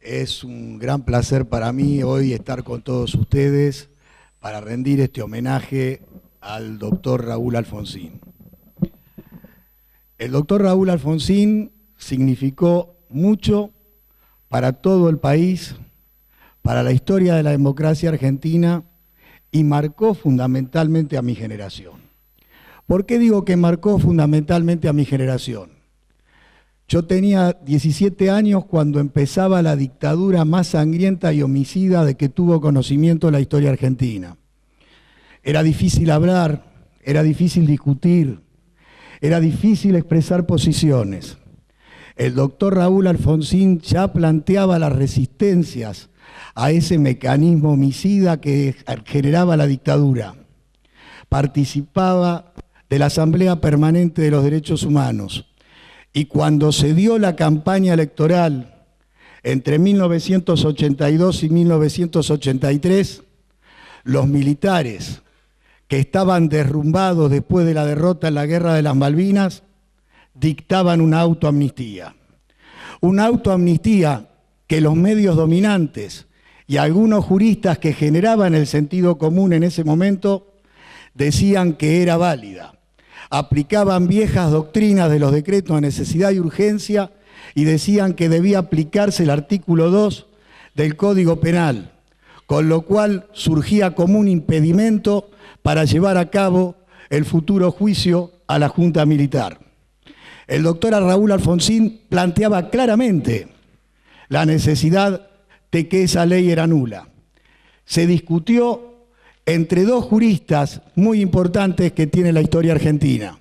Es un gran placer para mí hoy estar con todos ustedes para rendir este homenaje al doctor Raúl Alfonsín. El doctor Raúl Alfonsín significó mucho para todo el país, para la historia de la democracia argentina y marcó fundamentalmente a mi generación. ¿Por qué digo que marcó fundamentalmente a mi generación? Yo tenía 17 años cuando empezaba la dictadura más sangrienta y homicida de que tuvo conocimiento la historia argentina. Era difícil hablar, era difícil discutir, era difícil expresar posiciones. El doctor Raúl Alfonsín ya planteaba las resistencias a ese mecanismo homicida que generaba la dictadura. Participaba de la Asamblea Permanente de los Derechos Humanos. Y cuando se dio la campaña electoral entre 1982 y 1983, los militares que estaban derrumbados después de la derrota en la Guerra de las Malvinas dictaban una autoamnistía. Una autoamnistía que los medios dominantes y algunos juristas que generaban el sentido común en ese momento decían que era válida. Aplicaban viejas doctrinas de los decretos de necesidad y urgencia y decían que debía aplicarse el artículo 2 del Código Penal, con lo cual surgía como un impedimento para llevar a cabo el futuro juicio a la Junta Militar. El doctor Raúl Alfonsín planteaba claramente la necesidad de que esa ley era nula. Se discutió entre dos juristas muy importantes que tiene la historia argentina.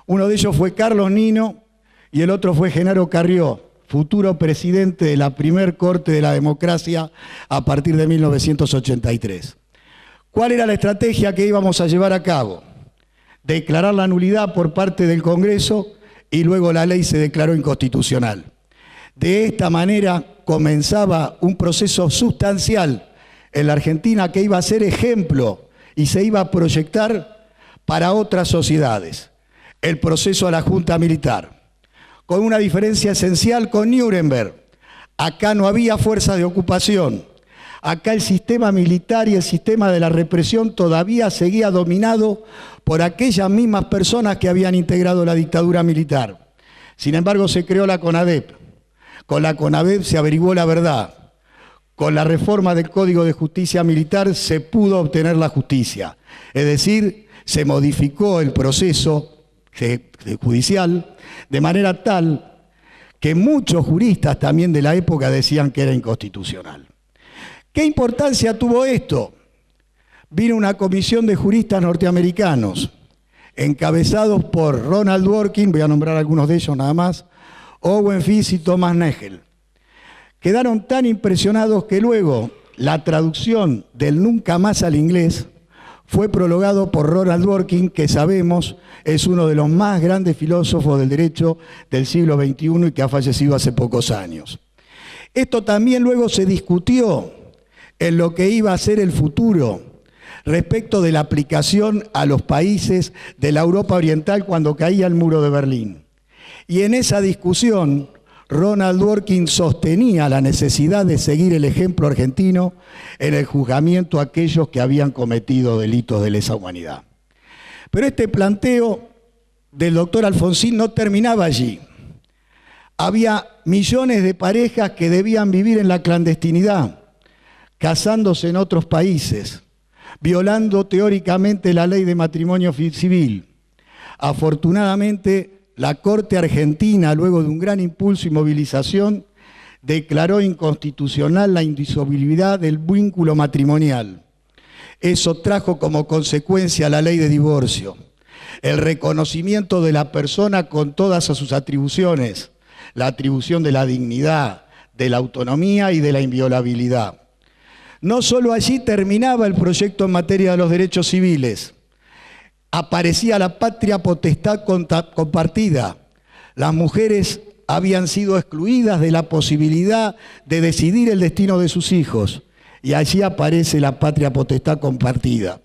Uno de ellos fue Carlos Nino y el otro fue Genaro Carrió, futuro presidente de la primer Corte de la Democracia a partir de 1983. ¿Cuál era la estrategia que íbamos a llevar a cabo? Declarar la nulidad por parte del Congreso y luego la ley se declaró inconstitucional. De esta manera comenzaba un proceso sustancial en la Argentina que iba a ser ejemplo y se iba a proyectar para otras sociedades. El proceso a la Junta Militar, con una diferencia esencial con Nuremberg. Acá no había fuerza de ocupación. Acá el sistema militar y el sistema de la represión todavía seguía dominado por aquellas mismas personas que habían integrado la dictadura militar. Sin embargo, se creó la CONADEP. Con la CONADEP se averiguó la verdad. Con la reforma del Código de Justicia Militar se pudo obtener la justicia. Es decir, se modificó el proceso judicial de manera tal que muchos juristas también de la época decían que era inconstitucional. ¿Qué importancia tuvo esto? Vino una comisión de juristas norteamericanos, encabezados por Ronald Dworkin, voy a nombrar algunos de ellos nada más, Owen Fitz y Thomas Nagel. Quedaron tan impresionados que luego la traducción del nunca más al inglés fue prologado por Ronald Dworkin, que sabemos es uno de los más grandes filósofos del derecho del siglo XXI y que ha fallecido hace pocos años. Esto también luego se discutió en lo que iba a ser el futuro respecto de la aplicación a los países de la Europa Oriental cuando caía el muro de Berlín. Y en esa discusión Ronald Dworkin sostenía la necesidad de seguir el ejemplo argentino en el juzgamiento a aquellos que habían cometido delitos de lesa humanidad. Pero este planteo del doctor Alfonsín no terminaba allí. Había millones de parejas que debían vivir en la clandestinidad, casándose en otros países, violando teóricamente la ley de matrimonio civil. Afortunadamente, la Corte Argentina, luego de un gran impulso y movilización, declaró inconstitucional la indisolubilidad del vínculo matrimonial. Eso trajo como consecuencia la ley de divorcio, el reconocimiento de la persona con todas sus atribuciones, la atribución de la dignidad, de la autonomía y de la inviolabilidad. No solo allí terminaba el proyecto en materia de los derechos civiles. Aparecía la patria potestad compartida. Las mujeres habían sido excluidas de la posibilidad de decidir el destino de sus hijos. Y allí aparece la patria potestad compartida.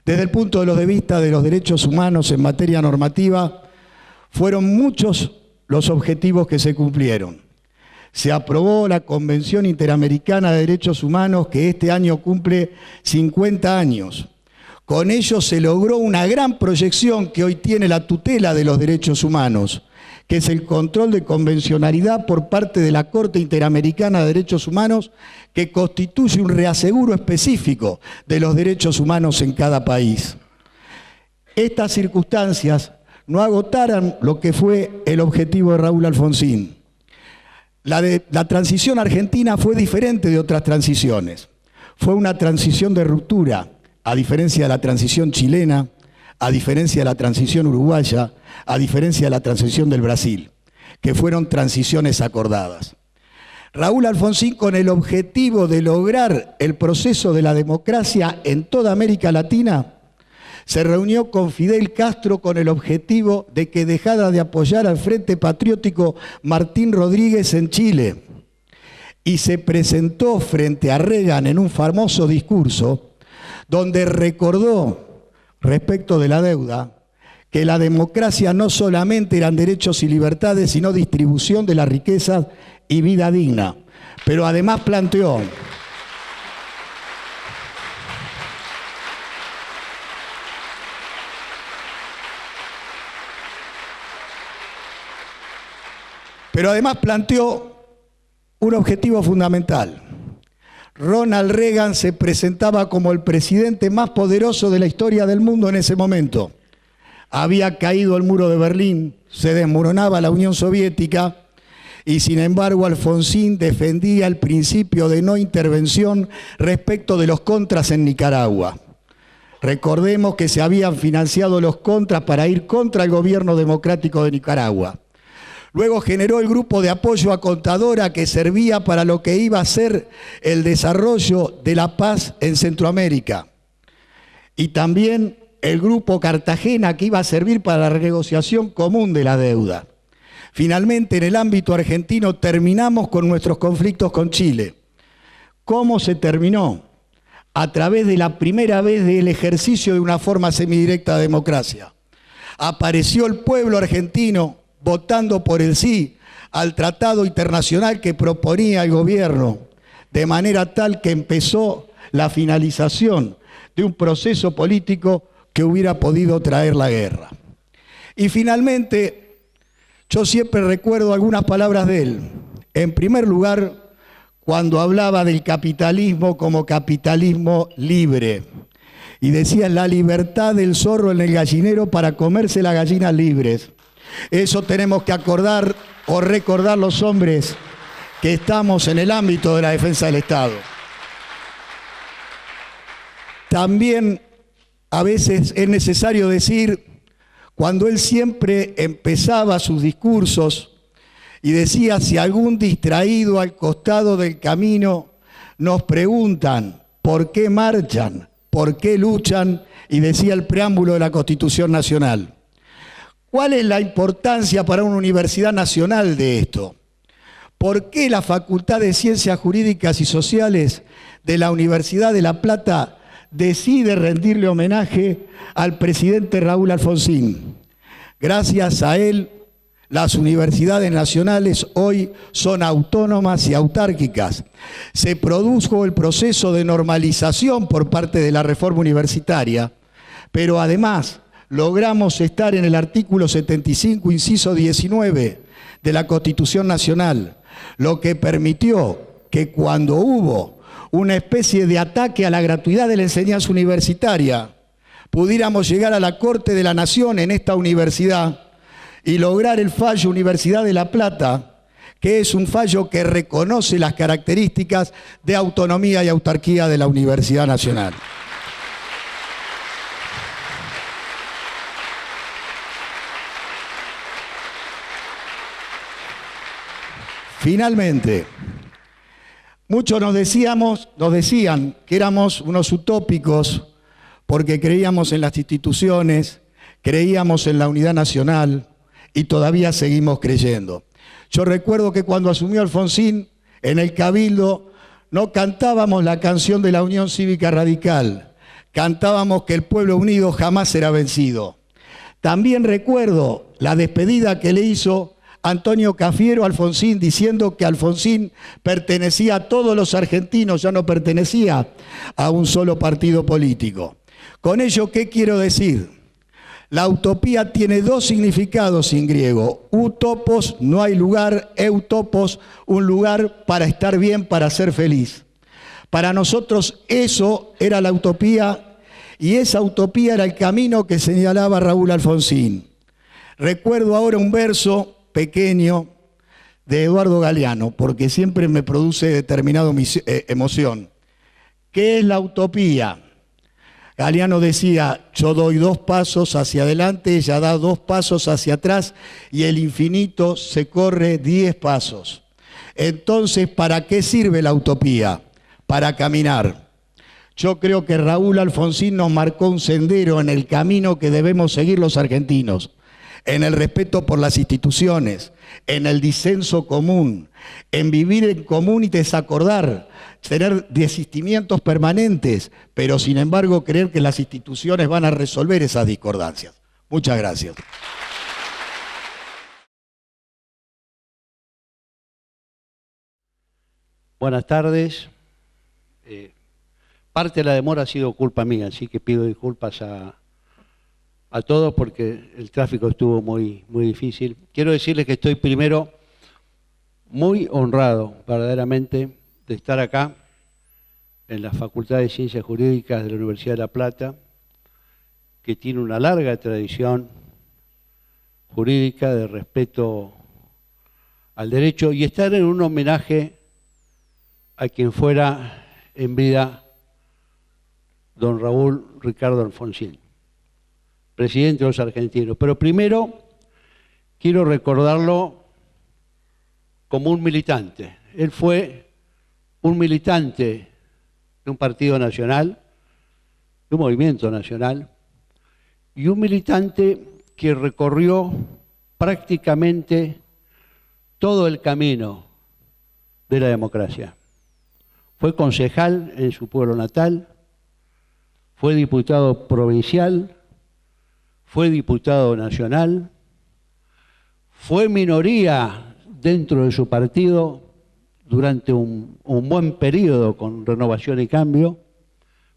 Desde el punto de vista de los derechos humanos en materia normativa, fueron muchos los objetivos que se cumplieron. se aprobó la Convención Interamericana de Derechos Humanos, que este año cumple 50 años. Con ello se logró una gran proyección que hoy tiene la tutela de los derechos humanos, que es el control de convencionalidad por parte de la Corte Interamericana de Derechos Humanos, que constituye un reaseguro específico de los derechos humanos en cada país. Estas circunstancias no agotaron lo que fue el objetivo de Raúl Alfonsín. La transición argentina fue diferente de otras transiciones. Fue una transición de ruptura, a diferencia de la transición chilena, a diferencia de la transición uruguaya, a diferencia de la transición del Brasil, que fueron transiciones acordadas. Raúl Alfonsín, con el objetivo de lograr el proceso de la democracia en toda América Latina, se reunió con Fidel Castro con el objetivo de que dejara de apoyar al Frente Patriótico Martín Rodríguez en Chile y se presentó frente a Reagan en un famoso discurso donde recordó respecto de la deuda que la democracia no solamente eran derechos y libertades, sino distribución de las riquezas y vida digna. Pero además planteó un objetivo fundamental. Ronald Reagan se presentaba como el presidente más poderoso de la historia del mundo en ese momento. Había caído el muro de Berlín, se desmoronaba la Unión Soviética y sin embargo Alfonsín defendía el principio de no intervención respecto de los contras en Nicaragua. Recordemos que se habían financiado los contras para ir contra el gobierno democrático de Nicaragua. Luego generó el grupo de apoyo a Contadora, que servía para lo que iba a ser el desarrollo de la paz en Centroamérica. Y también el grupo Cartagena, que iba a servir para la renegociación común de la deuda. Finalmente, en el ámbito argentino, terminamos con nuestros conflictos con Chile. ¿Cómo se terminó? A través de la primera vez del ejercicio de una forma semidirecta de democracia. Apareció el pueblo argentino votando por el sí al tratado internacional que proponía el gobierno, de manera tal que empezó la finalización de un proceso político que hubiera podido traer la guerra. Y finalmente, yo siempre recuerdo algunas palabras de él. En primer lugar, cuando hablaba del capitalismo como capitalismo libre, y decía la libertad del zorro en el gallinero para comerse las gallinas libres. Eso tenemos que acordar o recordar los hombres que estamos en el ámbito de la defensa del Estado. También a veces es necesario decir, cuando él siempre empezaba sus discursos y decía, si algún distraído al costado del camino nos preguntan por qué marchan, por qué luchan, y decía el preámbulo de la Constitución Nacional. ¿Cuál es la importancia para una universidad nacional de esto? ¿Por qué la Facultad de Ciencias Jurídicas y Sociales de la Universidad de La Plata decide rendirle homenaje al presidente Raúl Alfonsín? Gracias a él, las universidades nacionales hoy son autónomas y autárquicas. Se produjo el proceso de normalización por parte de la reforma universitaria, pero además logramos estar en el artículo 75, inciso 19 de la Constitución Nacional, lo que permitió que cuando hubo una especie de ataque a la gratuidad de la enseñanza universitaria, pudiéramos llegar a la Corte de la Nación en esta universidad y lograr el fallo Universidad de La Plata, que es un fallo que reconoce las características de autonomía y autarquía de la Universidad Nacional. Finalmente, muchos nos decían que éramos unos utópicos porque creíamos en las instituciones, creíamos en la unidad nacional y todavía seguimos creyendo. Yo recuerdo que cuando asumió Alfonsín en el Cabildo no cantábamos la canción de la Unión Cívica Radical, cantábamos que el pueblo unido jamás será vencido. También recuerdo la despedida que le hizo Antonio Cafiero Alfonsín, diciendo que Alfonsín pertenecía a todos los argentinos, ya no pertenecía a un solo partido político. Con ello, ¿qué quiero decir? La utopía tiene dos significados en griego. Utopos, no hay lugar, eutopos, un lugar para estar bien, para ser feliz. Para nosotros eso era la utopía, y esa utopía era el camino que señalaba Raúl Alfonsín. Recuerdo ahora un verso pequeño de Eduardo Galeano, porque siempre me produce determinada emoción. ¿Qué es la utopía? Galeano decía, yo doy 2 pasos hacia adelante, ella da 2 pasos hacia atrás y el infinito se corre 10 pasos. Entonces, ¿para qué sirve la utopía? Para caminar. Yo creo que Raúl Alfonsín nos marcó un sendero en el camino que debemos seguir los argentinos, en el respeto por las instituciones, en el disenso común, en vivir en común y desacordar, tener desistimientos permanentes, pero sin embargo creer que las instituciones van a resolver esas discordancias. Muchas gracias. Buenas tardes. Parte de la demora ha sido culpa mía, así que pido disculpas a todos porque el tráfico estuvo muy difícil. Quiero decirles que estoy primero muy honrado, verdaderamente, de estar acá en la Facultad de Ciencias Jurídicas de la Universidad de La Plata, que tiene una larga tradición jurídica de respeto al derecho, y estar en un homenaje a quien fuera en vida don Raúl Ricardo Alfonsín, presidente de los argentinos. Pero primero quiero recordarlo como un militante. Él fue un militante de un partido nacional, de un movimiento nacional, y un militante que recorrió prácticamente todo el camino de la democracia. Fue concejal en su pueblo natal, fue diputado provincial, fue diputado nacional, fue minoría dentro de su partido durante un buen periodo con Renovación y Cambio,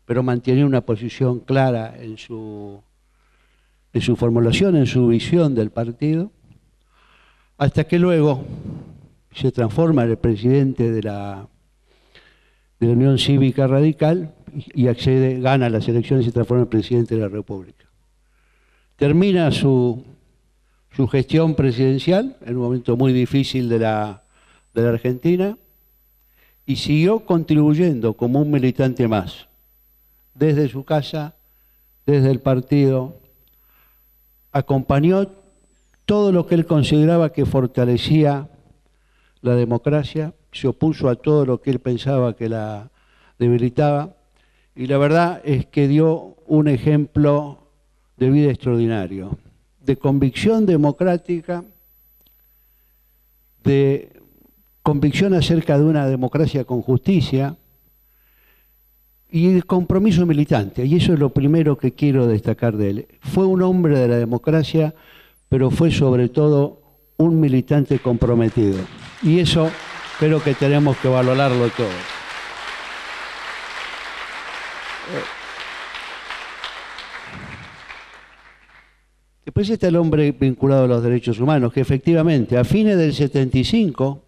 pero mantenía una posición clara en su formulación, en su visión del partido, hasta que luego se transforma en el presidente de la Unión Cívica Radical y gana las elecciones y se transforma en presidente de la República. Termina su gestión presidencial en un momento muy difícil de la Argentina y siguió contribuyendo como un militante más, desde su casa, desde el partido, acompañó todo lo que él consideraba que fortalecía la democracia, se opuso a todo lo que él pensaba que la debilitaba, y la verdad es que dio un ejemplo de vida extraordinario, de convicción democrática, de convicción acerca de una democracia con justicia y de compromiso militante. Y eso es lo primero que quiero destacar de él. Fue un hombre de la democracia, pero fue sobre todo un militante comprometido. Y eso creo que tenemos que valorarlo todos. Después está el hombre vinculado a los derechos humanos, que efectivamente a fines del 75,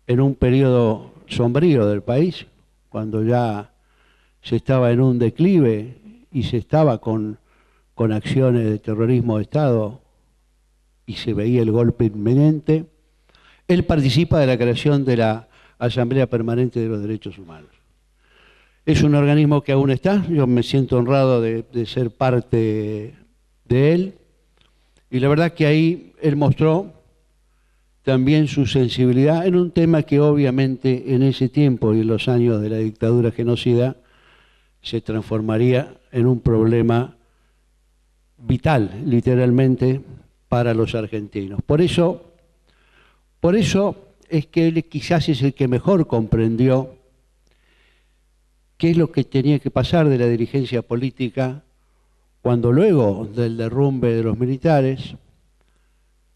en un periodo sombrío del país, cuando ya se estaba en un declive y se estaba con acciones de terrorismo de Estado y se veía el golpe inminente, él participa de la creación de la Asamblea Permanente de los Derechos Humanos. Es un organismo que aún está, yo me siento honrado de ser parte de él, y la verdad que ahí él mostró también su sensibilidad en un tema que obviamente en ese tiempo y en los años de la dictadura genocida se transformaría en un problema vital, literalmente, para los argentinos. Por eso es que él quizás es el que mejor comprendió qué es lo que tenía que pasar de la dirigencia política cuando luego del derrumbe de los militares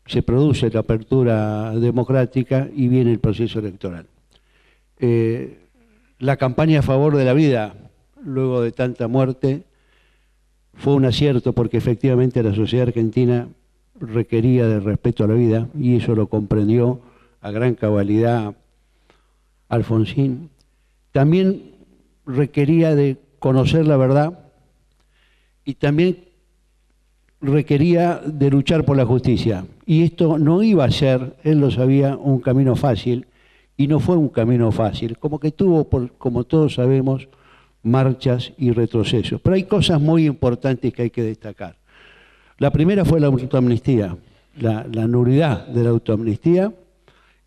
se produce la apertura democrática y viene el proceso electoral. La campaña a favor de la vida, luego de tanta muerte, fue un acierto porque efectivamente la sociedad argentina requería del respeto a la vida y eso lo comprendió a gran cabalidad Alfonsín. También requería de conocer la verdad y también requería de luchar por la justicia. Y esto no iba a ser, él lo sabía, un camino fácil, y no fue un camino fácil, como que tuvo, como todos sabemos, marchas y retrocesos. Pero hay cosas muy importantes que hay que destacar. La primera fue la autoamnistía, la nulidad de la autoamnistía,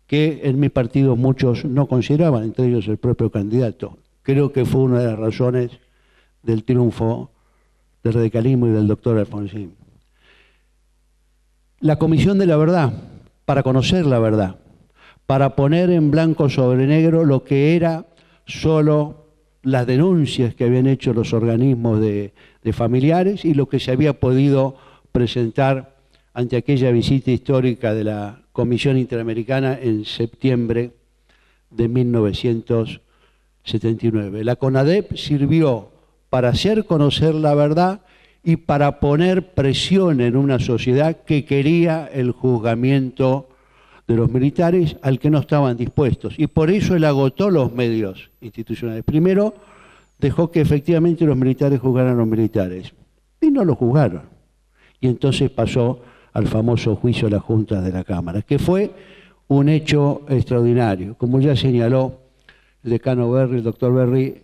que en mi partido muchos no consideraban, entre ellos el propio candidato. Creo que fue una de las razones del triunfo del radicalismo y del doctor Alfonsín. La Comisión de la Verdad, para conocer la verdad, para poner en blanco sobre negro lo que era solo las denuncias que habían hecho los organismos de familiares y lo que se había podido presentar ante aquella visita histórica de la Comisión Interamericana en septiembre de 1979. La CONADEP sirvió para hacer conocer la verdad y para poner presión en una sociedad que quería el juzgamiento de los militares al que no estaban dispuestos. Y por eso él agotó los medios institucionales. Primero, dejó que efectivamente los militares juzgaran a los militares. Y no lo juzgaron. Y entonces pasó al famoso juicio de las juntas de la Cámara, que fue un hecho extraordinario. Como ya señaló el decano Berry, el doctor Berry,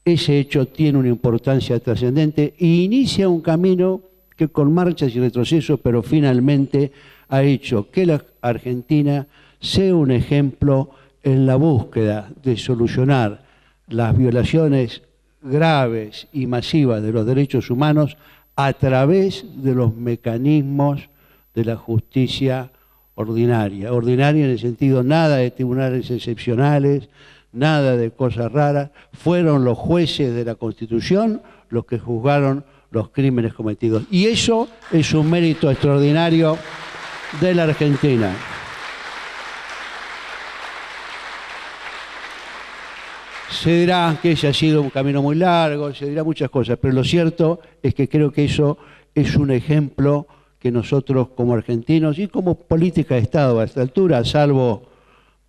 ese hecho tiene una importancia trascendente e inicia un camino que con marchas y retrocesos, pero finalmente ha hecho que la Argentina sea un ejemplo en la búsqueda de solucionar las violaciones graves y masivas de los derechos humanos a través de los mecanismos de la justicia ordinaria. Ordinaria en el sentido nada de tribunales excepcionales, nada de cosas raras. Fueron los jueces de la Constitución los que juzgaron los crímenes cometidos. Y eso es un mérito extraordinario de la Argentina. Se dirá que ese ha sido un camino muy largo, se dirá muchas cosas, pero lo cierto es que creo que eso es un ejemplo que nosotros como argentinos y como política de Estado a esta altura, salvo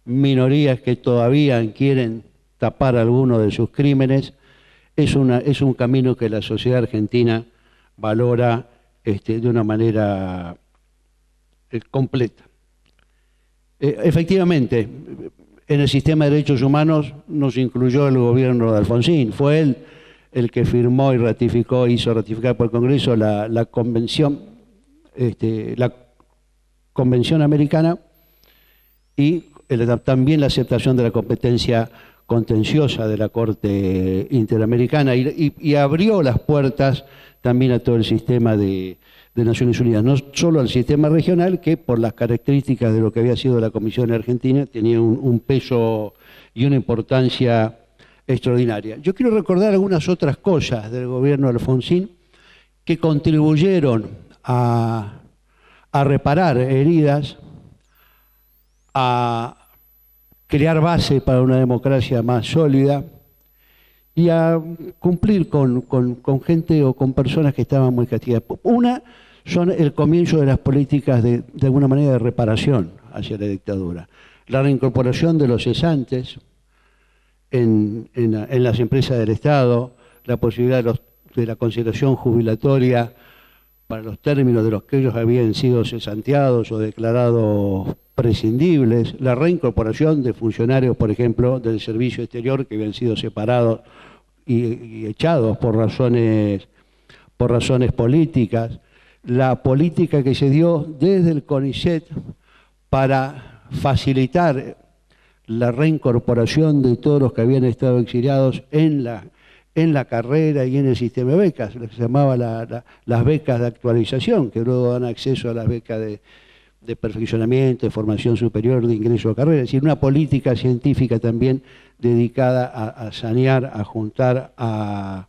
minorías que todavía quieren tapar algunos de sus crímenes, es un camino que la sociedad argentina valora de una manera completa. Efectivamente, en el sistema de derechos humanos nos incluyó el gobierno de Alfonsín. Fue él el que firmó y ratificó, hizo ratificar por el Congreso la convención americana y también la aceptación de la competencia contenciosa de la Corte Interamericana y abrió las puertas también a todo el sistema de Naciones Unidas, no solo al sistema regional, que por las características de lo que había sido la Comisión Argentina tenía un peso y una importancia extraordinaria. Yo quiero recordar algunas otras cosas del gobierno de Alfonsín que contribuyeron a reparar heridas, a crear base para una democracia más sólida y a cumplir con gente o con personas que estaban muy castigadas. Una son el comienzo de las políticas de alguna manera de reparación hacia la dictadura. La reincorporación de los cesantes en las empresas del Estado, la posibilidad de la consideración jubilatoria para los términos de los que ellos habían sido cesanteados o declarados prescindibles, la reincorporación de funcionarios, por ejemplo, del servicio exterior que habían sido separados y echados por razones políticas, la política que se dio desde el CONICET para facilitar la reincorporación de todos los que habían estado exiliados en la carrera y en el sistema de becas, lo que se llamaba las becas de actualización, que luego dan acceso a las becas de perfeccionamiento, de formación superior, de ingreso a carrera, es decir, una política científica también dedicada a sanear, a juntar, a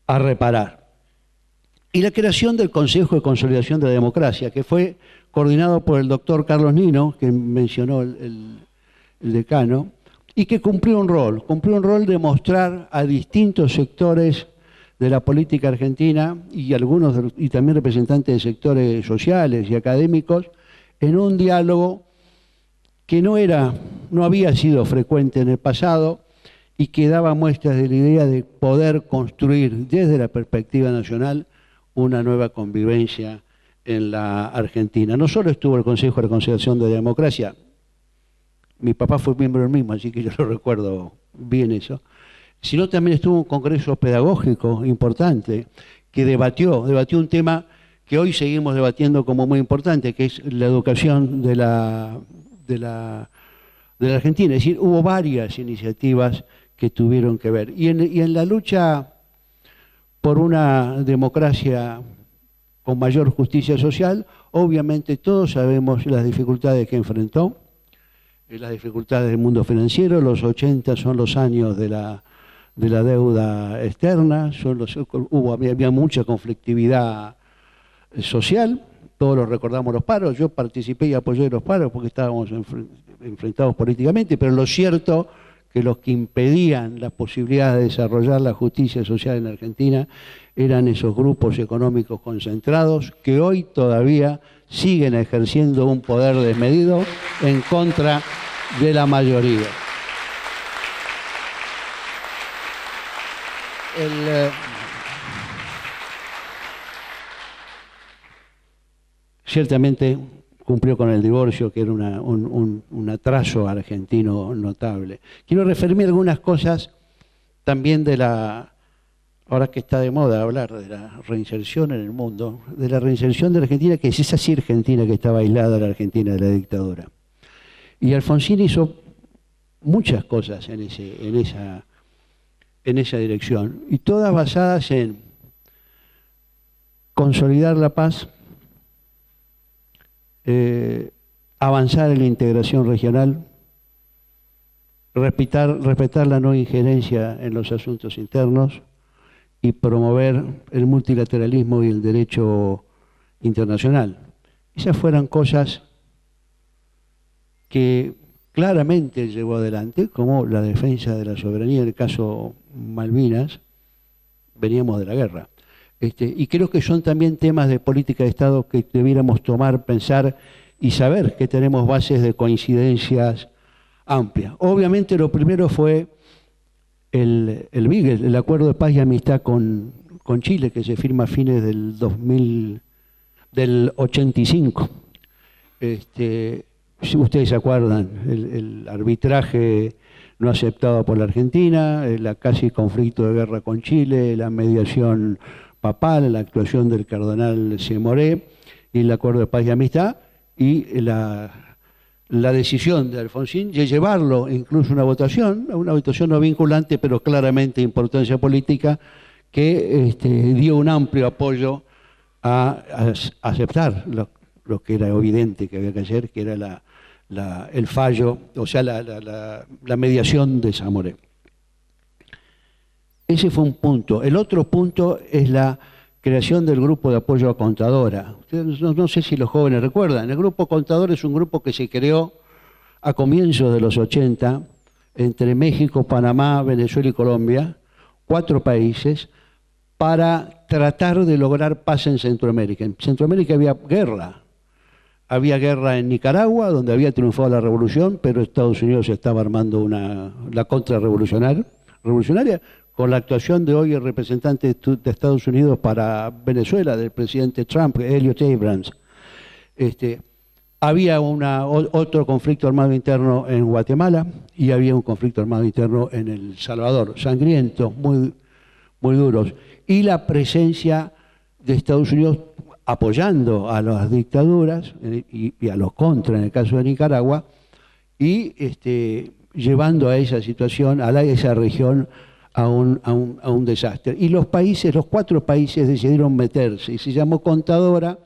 reparar. y la creación del Consejo de Consolidación de la Democracia, que fue coordinado por el doctor Carlos Nino, que mencionó el decano, y que cumplió un rol de mostrar a distintos sectores de la política argentina y también representantes de sectores sociales y académicos en un diálogo que no había sido frecuente en el pasado y que daba muestras de la idea de poder construir desde la perspectiva nacional una nueva convivencia en la Argentina. No solo estuvo el Consejo de Consolidación de la Democracia, mi papá fue miembro del mismo, así que yo lo recuerdo bien eso, sino también estuvo un congreso pedagógico importante que debatió un tema que hoy seguimos debatiendo como muy importante, que es la educación de la Argentina. Es decir, hubo varias iniciativas que tuvieron que ver. Y en la lucha por una democracia con mayor justicia social, obviamente todos sabemos las dificultades que enfrentó, las dificultades del mundo financiero. Los 80 son los años de la deuda externa, había mucha conflictividad social, todos lo recordamos los paros, yo participé y apoyé los paros porque estábamos enfrentados políticamente, pero lo cierto que los que impedían la posibilidad de desarrollar la justicia social en Argentina eran esos grupos económicos concentrados que hoy todavía siguen ejerciendo un poder desmedido en contra de la mayoría. Ciertamente cumplió con el divorcio, que era un atraso argentino notable. Quiero referirme a algunas cosas también ahora que está de moda hablar de la reinserción en el mundo, de la reinserción de la Argentina, que es esa sí Argentina que estaba aislada, la Argentina de la dictadura. Y Alfonsín hizo muchas cosas en esa dirección, y todas basadas en consolidar la paz, avanzar en la integración regional, respetar la no injerencia en los asuntos internos y promover el multilateralismo y el derecho internacional. Esas fueron cosas que claramente llevó adelante, como la defensa de la soberanía. En el caso Malvinas, veníamos de la guerra. Y creo que son también temas de política de Estado que debiéramos tomar, pensar y saber que tenemos bases de coincidencias amplias. Obviamente lo primero fue el BIG, el Acuerdo de Paz y Amistad con Chile, que se firma a fines del 85. Si ustedes se acuerdan, el arbitraje no aceptado por la Argentina, el casi conflicto de guerra con Chile, la mediación papal, la actuación del cardenal Semoré y el Acuerdo de Paz y Amistad, y la decisión de Alfonsín de llevarlo incluso a una votación no vinculante, pero claramente de importancia política, que dio un amplio apoyo a aceptar lo que era evidente que había que hacer, que era el fallo, o sea, la mediación de Semoré. Ese fue un punto. El otro punto es la creación del Grupo de Apoyo a Contadora. Ustedes, no sé si los jóvenes recuerdan, el Grupo Contadora es un grupo que se creó a comienzos de los 80 entre México, Panamá, Venezuela y Colombia, 4 países, para tratar de lograr paz en Centroamérica. En Centroamérica había guerra. Había guerra en Nicaragua, donde había triunfado la revolución, pero Estados Unidos estaba armando la contrarrevolucionaria, con la actuación de hoy el representante de Estados Unidos para Venezuela, del presidente Trump, Elliot Abrams. Había otro conflicto armado interno en Guatemala y había un conflicto armado interno en El Salvador, sangrientos, muy, muy duros. Y la presencia de Estados Unidos apoyando a las dictaduras y a los contras en el caso de Nicaragua, y llevando a esa situación, a esa región, a un desastre. Y los 4 países decidieron meterse, y se llamó Contadora,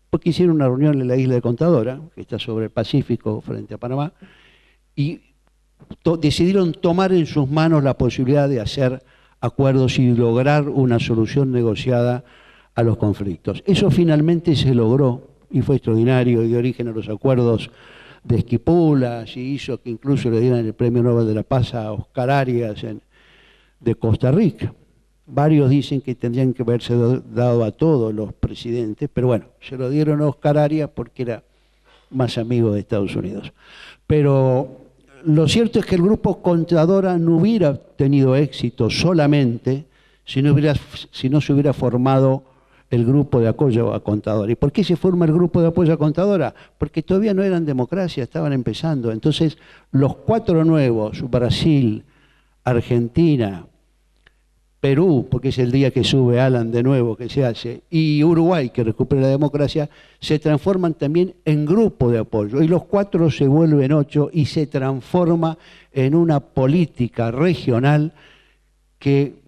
porque hicieron una reunión en la isla de Contadora, que está sobre el Pacífico frente a Panamá, y decidieron tomar en sus manos la posibilidad de hacer acuerdos y lograr una solución negociada a los conflictos. Eso finalmente se logró y fue extraordinario y dio origen a los acuerdos de Esquipulas y hizo que incluso le dieran el Premio Nobel de la Paz a Oscar Arias de Costa Rica. Varios dicen que tendrían que haberse dado a todos los presidentes, pero bueno, se lo dieron a Oscar Arias porque era más amigo de Estados Unidos. Pero lo cierto es que el grupo Contadora no hubiera tenido éxito solamente si no se hubiera formado el grupo de apoyo a Contadora. ¿Y por qué se forma el grupo de apoyo a Contadora? Porque todavía no eran democracia, estaban empezando. Entonces, los cuatro nuevos, Brasil, Argentina, Perú, porque es el día que sube Alan de nuevo, que se hace, y Uruguay, que recupera la democracia, se transforman también en grupo de apoyo. Y los cuatro se vuelven 8 y se transforma en una política regional que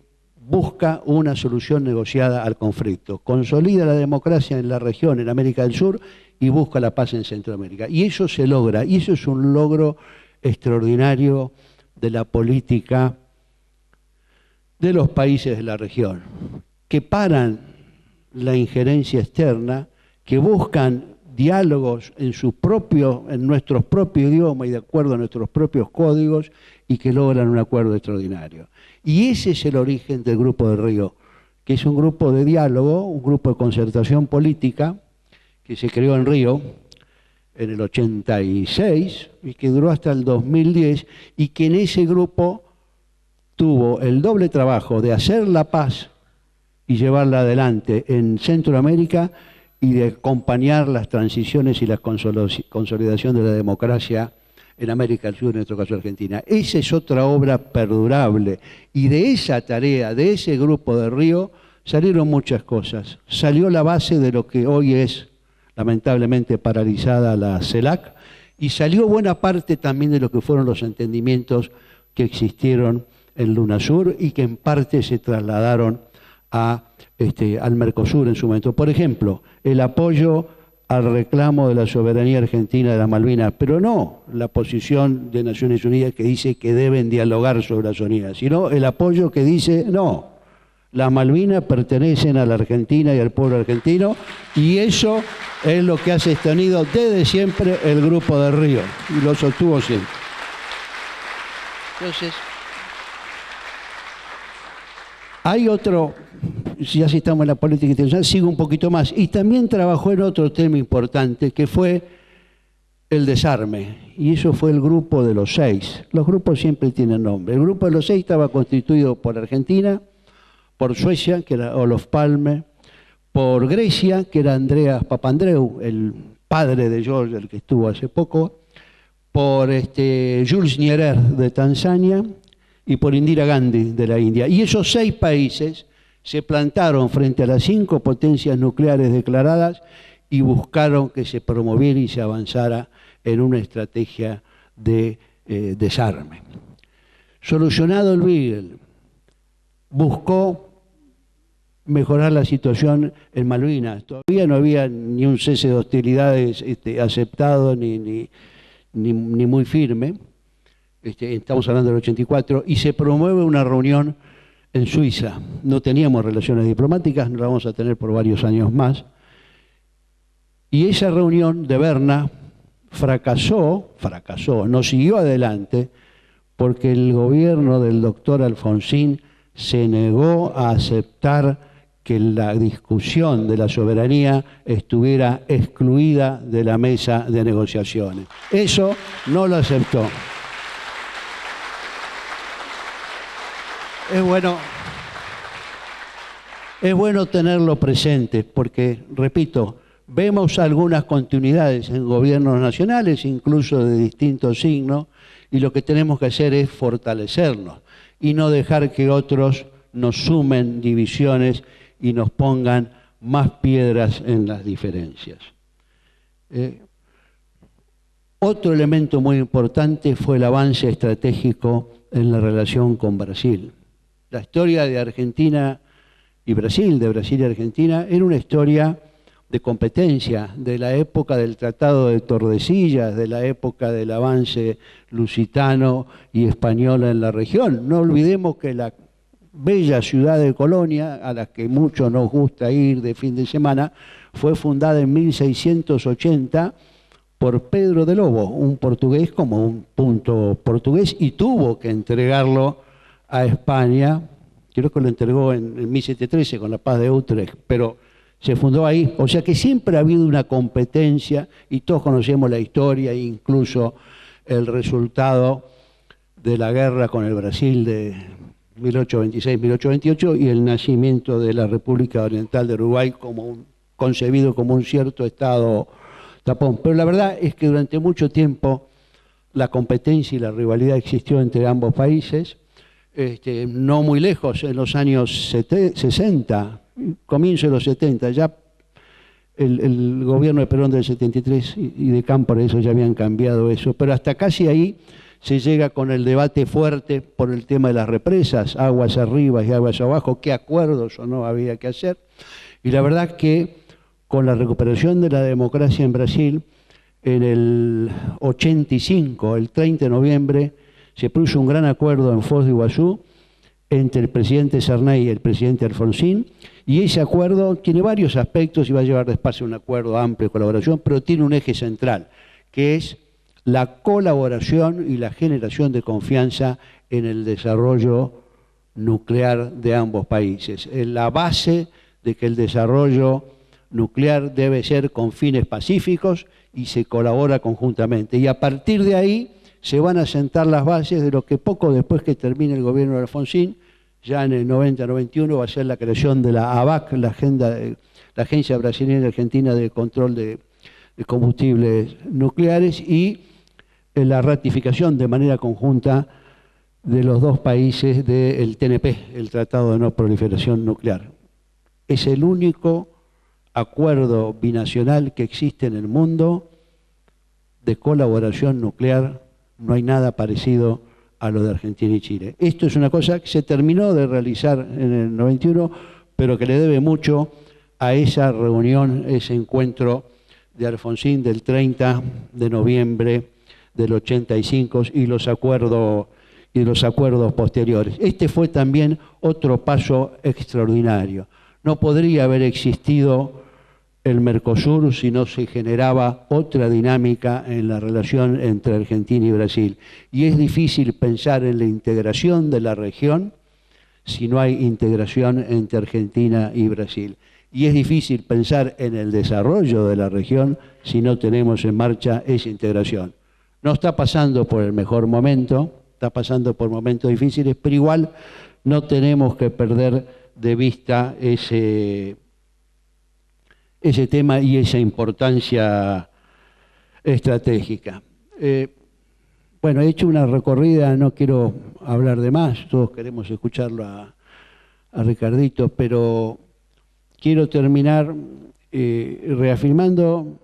busca una solución negociada al conflicto. Consolida la democracia en la región, en América del Sur, y busca la paz en Centroamérica. Y eso se logra, y eso es un logro extraordinario de la política de los países de la región, que paran la injerencia externa, que buscan diálogos en nuestros propios idiomas y de acuerdo a nuestros propios códigos y que logran un acuerdo extraordinario. Y ese es el origen del Grupo de Río, que es un grupo de diálogo, un grupo de concertación política que se creó en Río en el 86 y que duró hasta el 2010 y que en ese grupo tuvo el doble trabajo de hacer la paz y llevarla adelante en Centroamérica y de acompañar las transiciones y la consolidación de la democracia en América del Sur, en nuestro caso Argentina. Esa es otra obra perdurable y de esa tarea, de ese Grupo de Río, salieron muchas cosas. Salió la base de lo que hoy es lamentablemente paralizada la CELAC y salió buena parte también de lo que fueron los entendimientos que existieron en Lunasur y que en parte se trasladaron al Mercosur en su momento. Por ejemplo, el apoyo al reclamo de la soberanía argentina de las Malvinas, pero no la posición de Naciones Unidas que dice que deben dialogar sobre la soberanía, sino el apoyo que dice, no, las Malvinas pertenecen a la Argentina y al pueblo argentino, y eso es lo que ha sostenido desde siempre el Grupo de Río, y lo sostuvo siempre. Entonces, hay otro, si así estamos en la política internacional, sigo un poquito más. Y también trabajó en otro tema importante, que fue el desarme. Y eso fue el Grupo de los 6. Los grupos siempre tienen nombre. El Grupo de los 6 estaba constituido por Argentina, por Suecia, que era Olof Palme, por Grecia, que era Andreas Papandreou, el padre de George, el que estuvo hace poco, por Jules Nyerere de Tanzania, y por Indira Gandhi de la India. Y esos 6 países se plantaron frente a las 5 potencias nucleares declaradas y buscaron que se promoviera y se avanzara en una estrategia de desarme. Solucionado el Beagle, buscó mejorar la situación en Malvinas. Todavía no había ni un cese de hostilidades aceptado ni muy firme. Estamos hablando del 84, y se promueve una reunión en Suiza. No teníamos relaciones diplomáticas, no la vamos a tener por varios años más. Y esa reunión de Berna fracasó, no siguió adelante, porque el gobierno del doctor Alfonsín se negó a aceptar que la discusión de la soberanía estuviera excluida de la mesa de negociaciones. Eso no lo aceptó. Es bueno tenerlo presente porque, repito, vemos algunas continuidades en gobiernos nacionales, incluso de distintos signos, y lo que tenemos que hacer es fortalecernos y no dejar que otros nos sumen divisiones y nos pongan más piedras en las diferencias. Otro elemento muy importante fue el avance estratégico en la relación con Brasil. La historia de Argentina y Brasil, de Brasil y Argentina, era una historia de competencia, de la época del Tratado de Tordesillas, de la época del avance lusitano y español en la región. No olvidemos que la bella ciudad de Colonia, a la que mucho nos gusta ir de fin de semana, fue fundada en 1680 por Pedro de Lobo, un portugués como un punto portugués, y tuvo que entregarlo a España. Creo que lo entregó en 1713 con la paz de Utrecht, pero se fundó ahí. O sea que siempre ha habido una competencia y todos conocemos la historia, incluso el resultado de la guerra con el Brasil de 1826-1828 y el nacimiento de la República Oriental de Uruguay concebido como un cierto estado tapón. Pero la verdad es que durante mucho tiempo la competencia y la rivalidad existió entre ambos países. No muy lejos, en los años 60, comienzo de los 70, ya el gobierno de Perón del 73 y de Cámpora, eso ya habían cambiado eso, pero hasta casi ahí se llega con el debate fuerte por el tema de las represas, aguas arriba y aguas abajo, qué acuerdos o no había que hacer. Y la verdad que con la recuperación de la democracia en Brasil, en el 85, el 30 de noviembre, se puso un gran acuerdo en Foz do Iguazú entre el presidente Sarney y el presidente Alfonsín, y ese acuerdo tiene varios aspectos y va a llevar despacio un acuerdo amplio de colaboración, pero tiene un eje central, que es la colaboración y la generación de confianza en el desarrollo nuclear de ambos países. Es la base de que el desarrollo nuclear debe ser con fines pacíficos y se colabora conjuntamente. Y a partir de ahí se van a sentar las bases de lo que poco después que termine el gobierno de Alfonsín, ya en el 90-91, va a ser la creación de la ABAC, la Agencia Brasileña y Argentina de Control de Combustibles Nucleares, y la ratificación de manera conjunta de los dos países del TNP, el Tratado de No Proliferación Nuclear. Es el único acuerdo binacional que existe en el mundo de colaboración nuclear. No hay nada parecido a lo de Argentina y Chile. Esto es una cosa que se terminó de realizar en el 91, pero que le debe mucho a esa reunión, ese encuentro de Alfonsín del 30 de noviembre del 85 y los acuerdos posteriores. Este fue también otro paso extraordinario. No podría haber existido el Mercosur si no se generaba otra dinámica en la relación entre Argentina y Brasil. Y es difícil pensar en la integración de la región si no hay integración entre Argentina y Brasil. Y es difícil pensar en el desarrollo de la región si no tenemos en marcha esa integración. No está pasando por el mejor momento, está pasando por momentos difíciles, pero igual no tenemos que perder de vista ese tema y esa importancia estratégica. Bueno, he hecho una recorrida, no quiero hablar de más, todos queremos escucharlo a Ricardito, pero quiero terminar reafirmando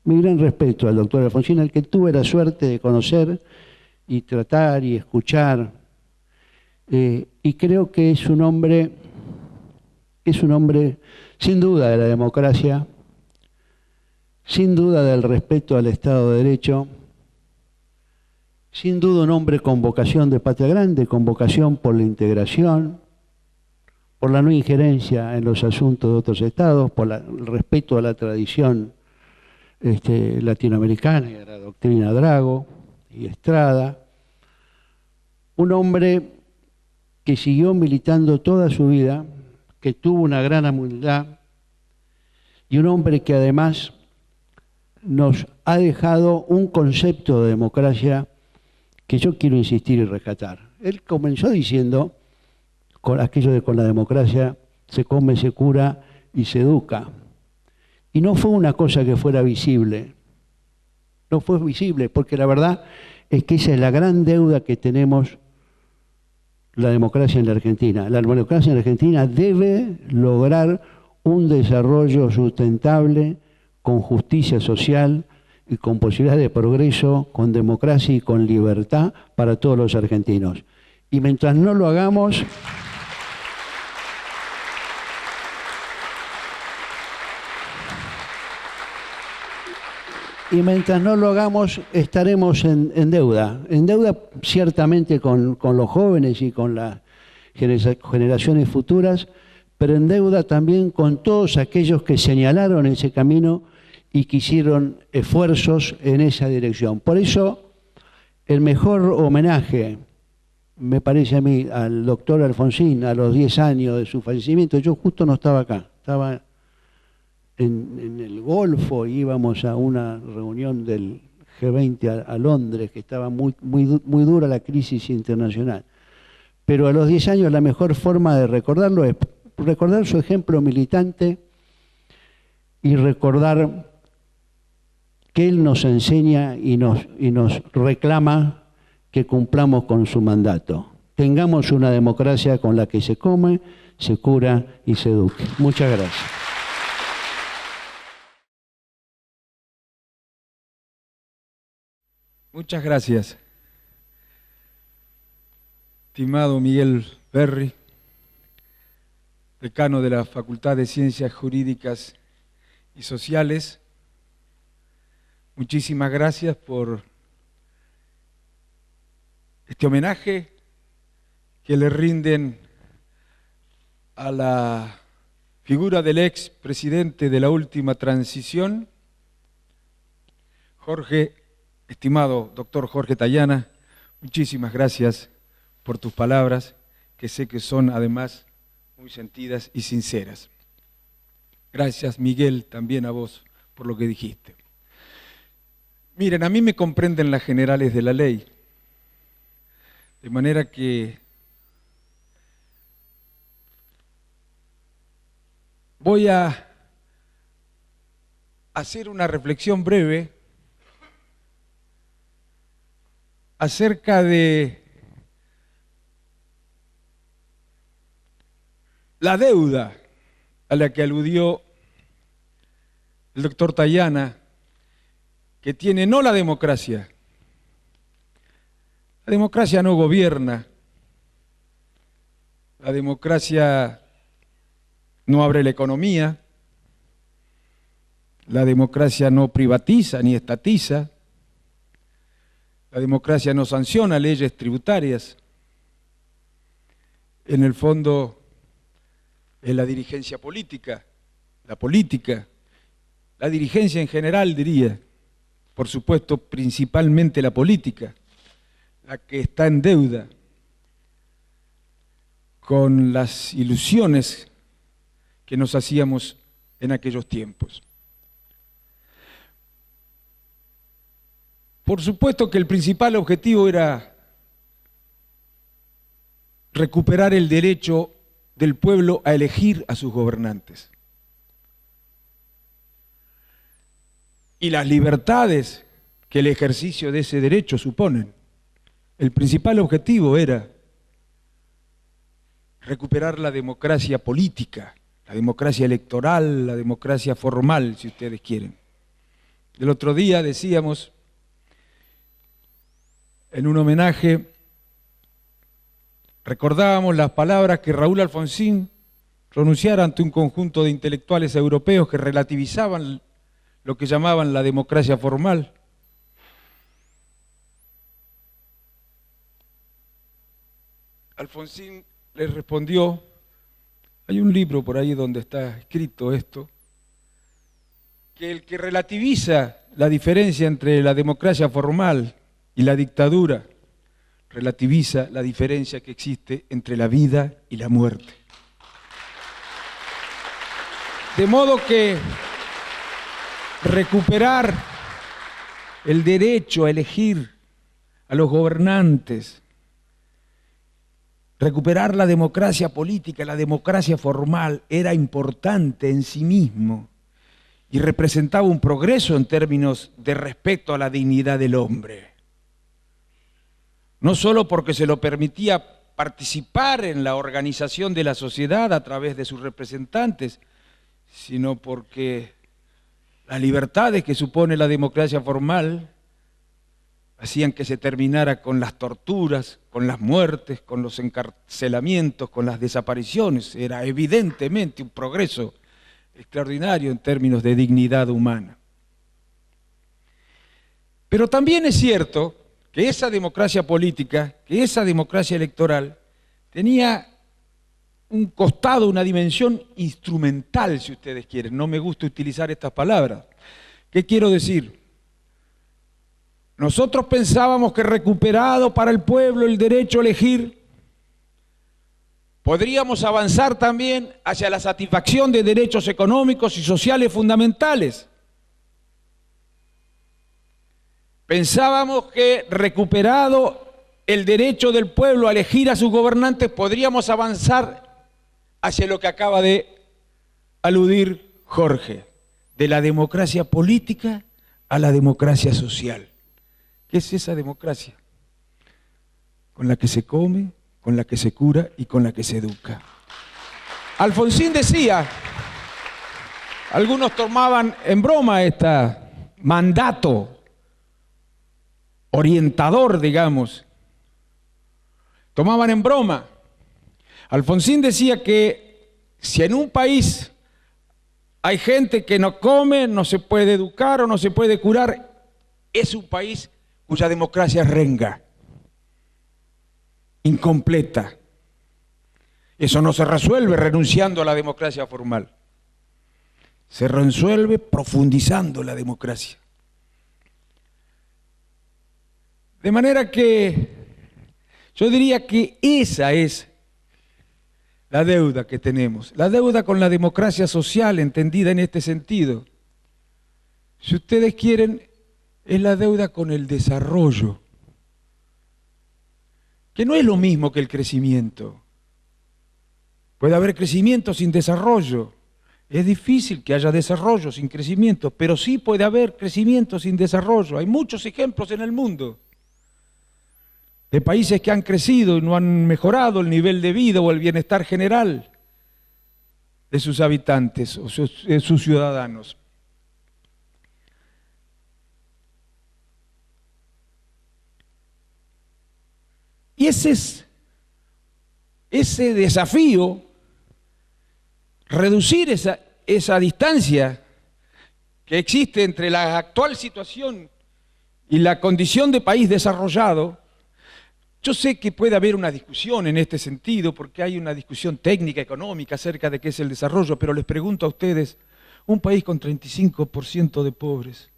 mi gran respeto al doctor Alfonsín, al que tuve la suerte de conocer y tratar y escuchar, y creo que es un hombre sin duda de la democracia, sin duda del respeto al Estado de Derecho, sin duda un hombre con vocación de patria grande, con vocación por la integración, por la no injerencia en los asuntos de otros estados, por el respeto a la tradición latinoamericana y a la doctrina Drago y Estrada. Un hombre que siguió militando toda su vida, que tuvo una gran humildad, y un hombre que además nos ha dejado un concepto de democracia que yo quiero insistir y rescatar. Él comenzó diciendo con aquello de con la democracia se come, se cura y se educa. Y no fue una cosa que fuera visible, no fue visible, porque la verdad es que esa es la gran deuda que tenemos la democracia en la Argentina. La democracia en la Argentina debe lograr un desarrollo sustentable, con justicia social y con posibilidades de progreso, con democracia y con libertad para todos los argentinos. Y mientras no lo hagamos, estaremos en deuda ciertamente con los jóvenes y con generaciones futuras, pero en deuda también con todos aquellos que señalaron ese camino y que hicieron esfuerzos en esa dirección. Por eso, el mejor homenaje, me parece a mí, al doctor Alfonsín, a los 10 años de su fallecimiento, yo justo no estaba acá, estaba en el Golfo, íbamos a una reunión del G20 a Londres, que estaba muy dura la crisis internacional. Pero a los 10 años la mejor forma de recordarlo es recordar su ejemplo militante y recordar que él nos enseña y nos reclama que cumplamos con su mandato. Tengamos una democracia con la que se come, se cura y se eduque. Muchas gracias. Muchas gracias, estimado Miguel Berry, decano de la Facultad de Ciencias Jurídicas y Sociales. Muchísimas gracias por este homenaje que le rinden a la figura del ex presidente de la última transición, estimado doctor Jorge Tayana. Muchísimas gracias por tus palabras, que sé que son además muy sentidas y sinceras. Gracias, Miguel, también a vos por lo que dijiste. Miren, a mí me comprenden las generales de la ley, de manera que voy a hacer una reflexión breve acerca de la deuda a la que aludió el doctor Tayana, que tiene no la democracia. La democracia no gobierna, la democracia no abre la economía, la democracia no privatiza ni estatiza, la democracia no sanciona leyes tributarias. En el fondo es la dirigencia política, la dirigencia en general, diría, por supuesto principalmente la política, la que está en deuda con las ilusiones que nos hacíamos en aquellos tiempos. Por supuesto que el principal objetivo era recuperar el derecho del pueblo a elegir a sus gobernantes. Y las libertades que el ejercicio de ese derecho suponen. El principal objetivo era recuperar la democracia política, la democracia electoral, la democracia formal, si ustedes quieren. El otro día decíamos, en un homenaje, recordábamos las palabras que Raúl Alfonsín pronunciara ante un conjunto de intelectuales europeos que relativizaban lo que llamaban la democracia formal. Alfonsín les respondió, hay un libro por ahí donde está escrito esto, que el que relativiza la diferencia entre la democracia formal y la dictadura, relativiza la diferencia que existe entre la vida y la muerte. De modo que recuperar el derecho a elegir a los gobernantes, recuperar la democracia política, la democracia formal, era importante en sí mismo y representaba un progreso en términos de respeto a la dignidad del hombre. No solo porque se lo permitía participar en la organización de la sociedad a través de sus representantes, sino porque las libertades que supone la democracia formal hacían que se terminara con las torturas, con las muertes, con los encarcelamientos, con las desapariciones. Era evidentemente un progreso extraordinario en términos de dignidad humana. Pero también es cierto que esa democracia política, que esa democracia electoral, tenía un costado, una dimensión instrumental, si ustedes quieren. No me gusta utilizar estas palabras. ¿Qué quiero decir? Nosotros pensábamos que recuperado para el pueblo el derecho a elegir, podríamos avanzar también hacia la satisfacción de derechos económicos y sociales fundamentales. Pensábamos que recuperado el derecho del pueblo a elegir a sus gobernantes, podríamos avanzar hacia lo que acaba de aludir Jorge, de la democracia política a la democracia social. ¿Qué es esa democracia? Con la que se come, con la que se cura y con la que se educa. Alfonsín decía, algunos tomaban en broma este mandato orientador, digamos, tomaban en broma. Alfonsín decía que si en un país hay gente que no come, no se puede educar o no se puede curar, es un país cuya democracia es renga, incompleta. Eso no se resuelve renunciando a la democracia formal. Se resuelve profundizando la democracia. De manera que yo diría que esa es la deuda que tenemos, la deuda con la democracia social entendida en este sentido. Si ustedes quieren, es la deuda con el desarrollo, que no es lo mismo que el crecimiento. Puede haber crecimiento sin desarrollo. Es difícil que haya desarrollo sin crecimiento, pero sí puede haber crecimiento sin desarrollo. Hay muchos ejemplos en el mundo de países que han crecido y no han mejorado el nivel de vida o el bienestar general de sus habitantes o sus ciudadanos. Y ese desafío, reducir esa distancia que existe entre la actual situación y la condición de país desarrollado. Yo sé que puede haber una discusión en este sentido, porque hay una discusión técnica, económica, acerca de qué es el desarrollo, pero les pregunto a ustedes, un país con 35% de pobres,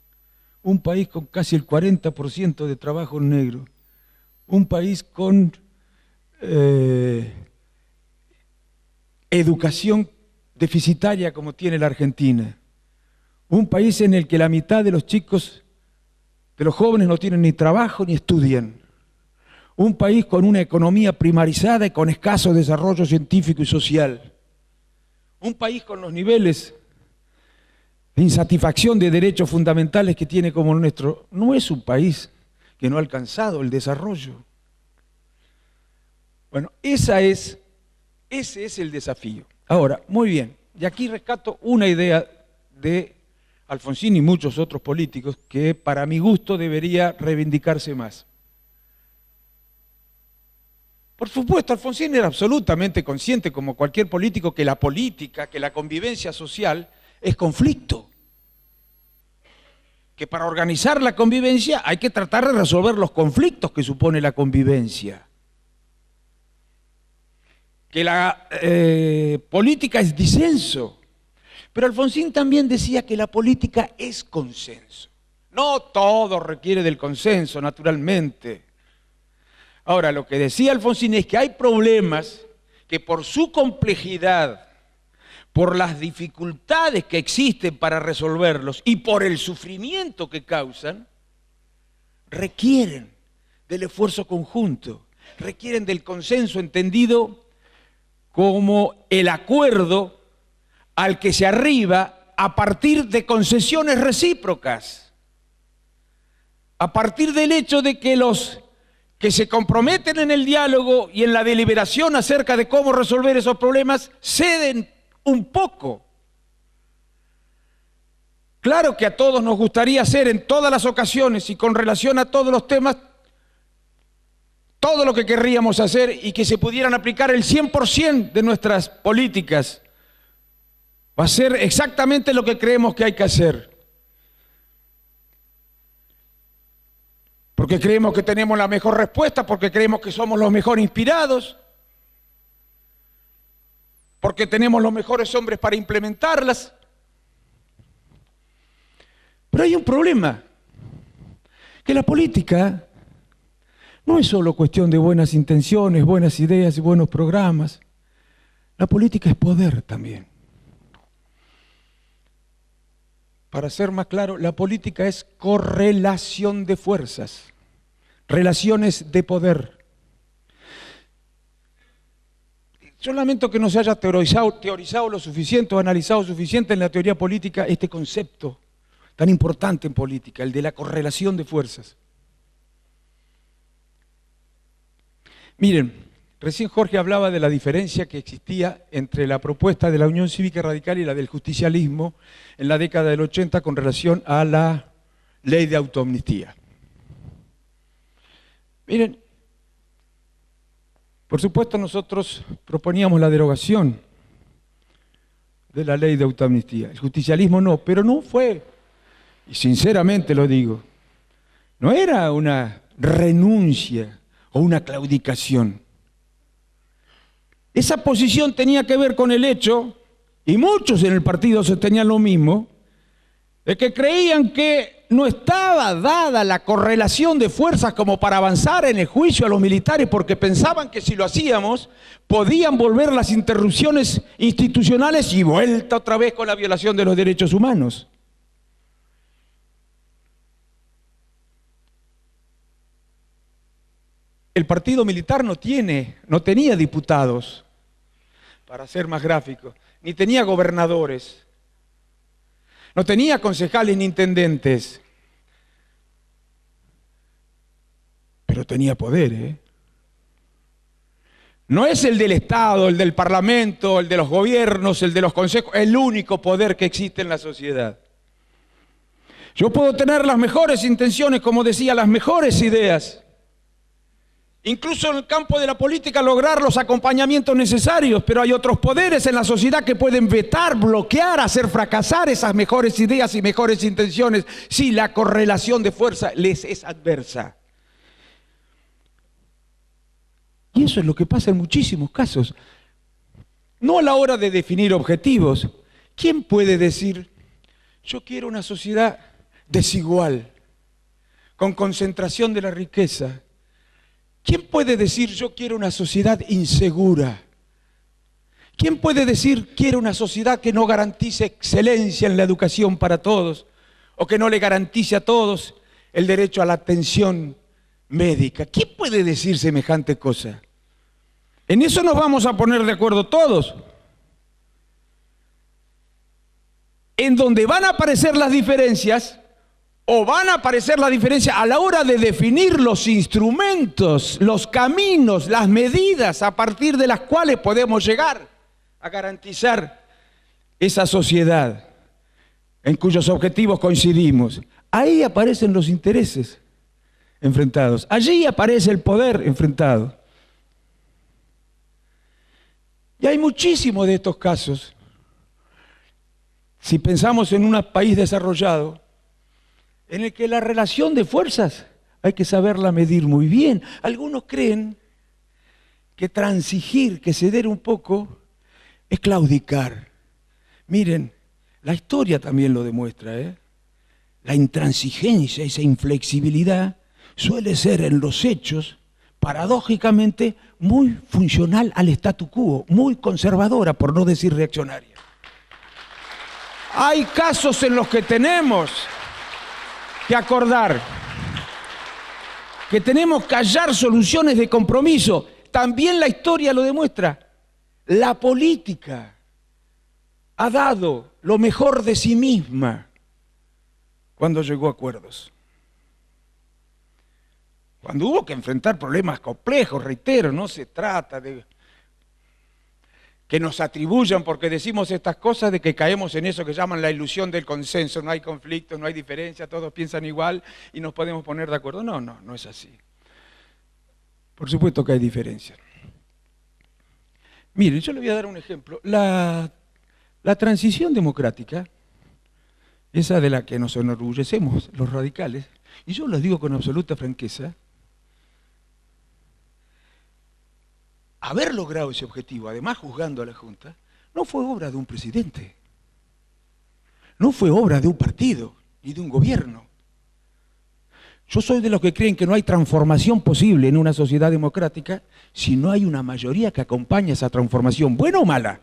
un país con casi el 40% de trabajo negro, un país con educación deficitaria como tiene la Argentina, un país en el que la mitad de los chicos, de los jóvenes no tienen ni trabajo ni estudian, un país con una economía primarizada y con escaso desarrollo científico y social, un país con los niveles de insatisfacción de derechos fundamentales que tiene como el nuestro, no es un país que no ha alcanzado el desarrollo. Bueno, ese es el desafío. Ahora, muy bien, y aquí rescato una idea de Alfonsín y muchos otros políticos que para mi gusto debería reivindicarse más. Por supuesto, Alfonsín era absolutamente consciente, como cualquier político, que la política, que la convivencia social es conflicto. Que para organizar la convivencia hay que tratar de resolver los conflictos que supone la convivencia. Que la política es disenso. Pero Alfonsín también decía que la política es consenso. No todo requiere del consenso, naturalmente. Ahora, lo que decía Alfonsín es que hay problemas que por su complejidad, por las dificultades que existen para resolverlos y por el sufrimiento que causan, requieren del esfuerzo conjunto, requieren del consenso entendido como el acuerdo al que se arriba a partir de concesiones recíprocas, a partir del hecho de que los que se comprometen en el diálogo y en la deliberación acerca de cómo resolver esos problemas ceden un poco. Claro que a todos nos gustaría hacer en todas las ocasiones y con relación a todos los temas todo lo que querríamos hacer y que se pudieran aplicar el 100% de nuestras políticas. Va a ser exactamente lo que creemos que hay que hacer. Porque creemos que tenemos la mejor respuesta, porque creemos que somos los mejor inspirados. porque tenemos los mejores hombres para implementarlas. Pero hay un problema, que la política no es solo cuestión de buenas intenciones, buenas ideas y buenos programas. La política es poder también. Para ser más claro, la política es correlación de fuerzas, relaciones de poder. Yo lamento que no se haya teorizado lo suficiente o analizado suficiente en la teoría política este concepto tan importante en política, el de la correlación de fuerzas. Miren, recién Jorge hablaba de la diferencia que existía entre la propuesta de la Unión Cívica Radical y la del justicialismo en la década del 80 con relación a la ley de autoamnistía. Miren, por supuesto nosotros proponíamos la derogación de la ley de autoamnistía. El justicialismo no, pero no fue, y sinceramente lo digo, no era una renuncia o una claudicación. Esa posición tenía que ver con el hecho, y muchos en el partido sostenían lo mismo, de que creían que no estaba dada la correlación de fuerzas como para avanzar en el juicio a los militares, porque pensaban que si lo hacíamos, podían volver las interrupciones institucionales y vuelta otra vez con la violación de los derechos humanos. El partido militar no tenía diputados, para ser más gráfico, ni tenía gobernadores, no tenía concejales ni intendentes, pero tenía poder, ¿eh? No es el del Estado, el del Parlamento, el de los gobiernos, el de los consejos, el único poder que existe en la sociedad. Yo puedo tener las mejores intenciones, como decía, las mejores ideas, incluso en el campo de la política lograr los acompañamientos necesarios, pero hay otros poderes en la sociedad que pueden vetar, bloquear, hacer fracasar esas mejores ideas y mejores intenciones si la correlación de fuerza les es adversa. Y eso es lo que pasa en muchísimos casos. No a la hora de definir objetivos. ¿Quién puede decir, yo quiero una sociedad desigual, con concentración de la riqueza? ¿Quién puede decir, yo quiero una sociedad insegura? ¿Quién puede decir, quiero una sociedad que no garantice excelencia en la educación para todos o que no le garantice a todos el derecho a la atención médica? ¿Quién puede decir semejante cosa? En eso nos vamos a poner de acuerdo todos. En donde van a aparecer las diferencias, o van a aparecer las diferencias a la hora de definir los instrumentos, los caminos, las medidas a partir de las cuales podemos llegar a garantizar esa sociedad en cuyos objetivos coincidimos. Ahí aparecen los intereses enfrentados, allí aparece el poder enfrentado. Y hay muchísimos de estos casos. Si pensamos en un país desarrollado, en el que la relación de fuerzas hay que saberla medir muy bien. Algunos creen que transigir, que ceder un poco, es claudicar. Miren, la historia también lo demuestra, ¿eh? La intransigencia, esa inflexibilidad, suele ser en los hechos, paradójicamente, muy funcional al statu quo, muy conservadora, por no decir reaccionaria. Hay casos en los que tenemos que acordar, que tenemos que hallar soluciones de compromiso. También la historia lo demuestra. La política ha dado lo mejor de sí misma cuando llegó a acuerdos. Cuando hubo que enfrentar problemas complejos, reitero, no se trata de que nos atribuyan porque decimos estas cosas de que caemos en eso que llaman la ilusión del consenso, no hay conflictos, no hay diferencia, todos piensan igual y nos podemos poner de acuerdo. No es así. Por supuesto que hay diferencias. Miren, yo le voy a dar un ejemplo. La transición democrática, esa de la que nos enorgullecemos los radicales, y yo lo digo con absoluta franqueza, haber logrado ese objetivo, además juzgando a la Junta, no fue obra de un presidente, no fue obra de un partido ni de un gobierno. Yo soy de los que creen que no hay transformación posible en una sociedad democrática si no hay una mayoría que acompañe esa transformación, buena o mala.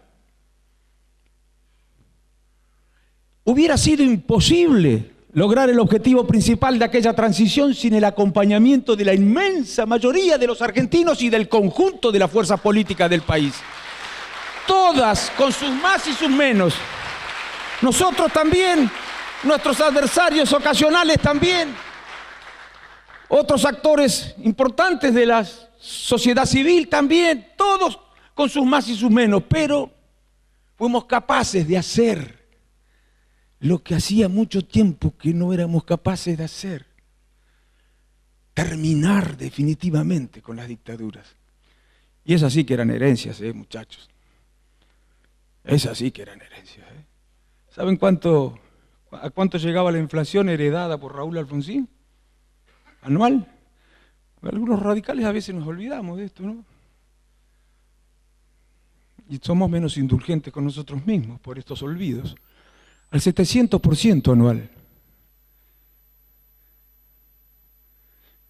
Hubiera sido imposible lograr el objetivo principal de aquella transición sin el acompañamiento de la inmensa mayoría de los argentinos y del conjunto de la fuerza política del país. Todas, con sus más y sus menos. Nosotros también, nuestros adversarios ocasionales también, otros actores importantes de la sociedad civil también, todos con sus más y sus menos, pero fuimos capaces de hacer lo que hacía mucho tiempo que no éramos capaces de hacer: terminar definitivamente con las dictaduras. Y esas sí que eran herencias, muchachos. Esas sí que eran herencias. ¿Saben a cuánto llegaba la inflación heredada por Raúl Alfonsín? Anual. Algunos radicales a veces nos olvidamos de esto, ¿no? Y somos menos indulgentes con nosotros mismos por estos olvidos. Al 700% anual.